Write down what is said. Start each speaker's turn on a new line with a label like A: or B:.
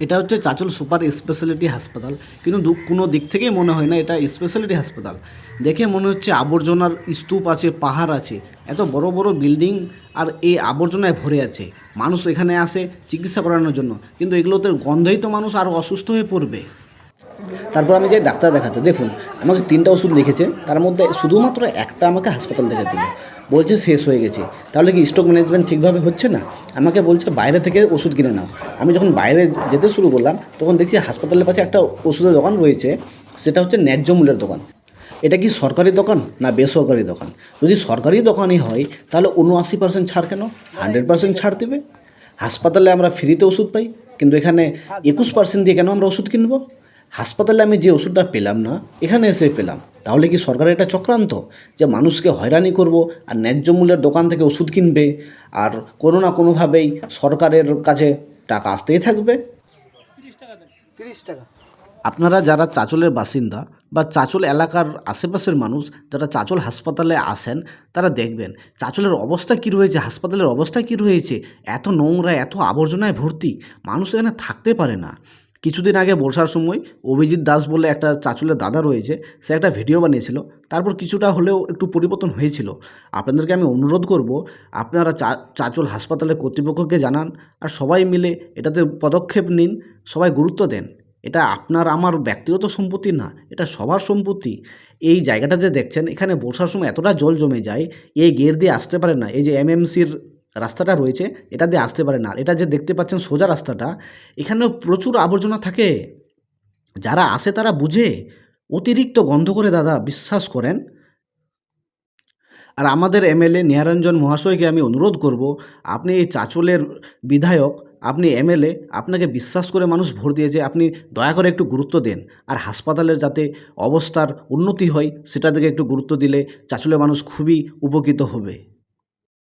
A: এটা হচ্ছে Chanchal super speciality হাসপাতাল, কিন্তু কোনো দিক থেকেই মনে হয় না এটা স্পেশালিটি হাসপাতাল। দেখে মনে হচ্ছে আবর্জনার স্তূপ আছে, পাহাড় আছে, এত বড় বড় বিল্ডিং আর এই আবর্জনায় ভরে আছে। মানুষ এখানে আসে চিকিৎসা করানোর জন্য, কিন্তু এগুলোতে গন্ধেই তো মানুষ আরও অসুস্থ হয়ে পড়বে। তারপর আমি যাই ডাক্তার দেখাতে, দেখুন আমাকে 3টা ওষুধ লিখেছে, তার মধ্যে শুধুমাত্র একটা আমাকে হাসপাতাল দেখে দিল, বলছে শেষ হয়ে গেছে। তাহলে কি স্টক ম্যানেজমেন্ট ঠিকভাবে হচ্ছে না? আমাকে বলছে বাইরে থেকে ওষুধ কিনে নাও। আমি যখন বাইরে যেতে শুরু করলাম তখন দেখছি হাসপাতালের পাশে একটা ওষুধের দোকান রয়েছে, সেটা হচ্ছে ন্যায্য মূল্যের দোকান। এটা কি সরকারি দোকান না বেসরকারি দোকান? যদি সরকারি দোকানই হয় তাহলে 79% ছাড় কেন? 100% ছাড় দেবে। হাসপাতালে আমরা ফ্রিতে ওষুধ পাই, কিন্তু এখানে 21% দিয়ে কেন আমরা ওষুধ কিনবো? হাসপাতালে আমি যে ওষুধটা পেলাম না, এখানে এসে পেলাম। তাহলে কি সরকারের এটা চক্রান্ত যে মানুষকে হয়রানি করব আর ন্যায্য মূল্যের দোকান থেকে ওষুধ কিনবে, আর কোনো না কোনোভাবেই সরকারের কাছে টাকা আসতেই থাকবে?
B: 30 টাকা।
A: আপনারা যারা চাঁচলের বাসিন্দা বা চাঁচল এলাকার আশেপাশের মানুষ যারা চাঁচল হাসপাতালে আসেন, তারা দেখবেন চাঁচলের অবস্থা কী রয়েছে, হাসপাতালের অবস্থা কী রয়েছে। এত নোংরা, এত আবর্জনায় ভর্তি, মানুষ এখানে থাকতে পারে না। কিছুদিন আগে বর্ষার সময় অভিজিৎ দাস বলে একটা চাঁচলের দাদা রয়েছে, সে একটা ভিডিও বানিয়েছিল, তারপর কিছুটা হলেও একটু পরিবর্তন হয়েছিল। আপনাদেরকে আমি অনুরোধ করব, আপনারা চাঁচল হাসপাতালের কর্তৃপক্ষকে জানান, আর সবাই মিলে এটাতে পদক্ষেপ নিন, সবাই গুরুত্ব দেন। এটা আপনার আমার ব্যক্তিগত সম্পত্তি না, এটা সবার সম্পত্তি। এই জায়গাটা যে দেখছেন, এখানে বর্ষার সময় এতটা জল জমে যায়, এই গেট দিয়ে আসতে পারে না। এই যে এমএমসির রাস্তাটা রয়েছে, এটা দিয়ে আসতে পারে না। আর এটা যে দেখতে পাচ্ছেন সোজা রাস্তাটা, এখানেও প্রচুর আবর্জনা থাকে। যারা আসে তারা বুঝে, অতিরিক্ত গন্ধ করে দাদা, বিশ্বাস করেন। আর আমাদের এমএলএ নিহারঞ্জন মহাশয়কে আমি অনুরোধ করব, আপনি এই চাঁচলের বিধায়ক, আপনি এমএলএ, আপনাকে বিশ্বাস করে মানুষ ভোট দিয়েছে, আপনি দয়া করে একটু গুরুত্ব দেন। আর হাসপাতালের যাতে অবস্থার উন্নতি হয় সেটা দিকে একটু গুরুত্ব দিলে চাঁচলের মানুষ খুবই উপকৃত হবে।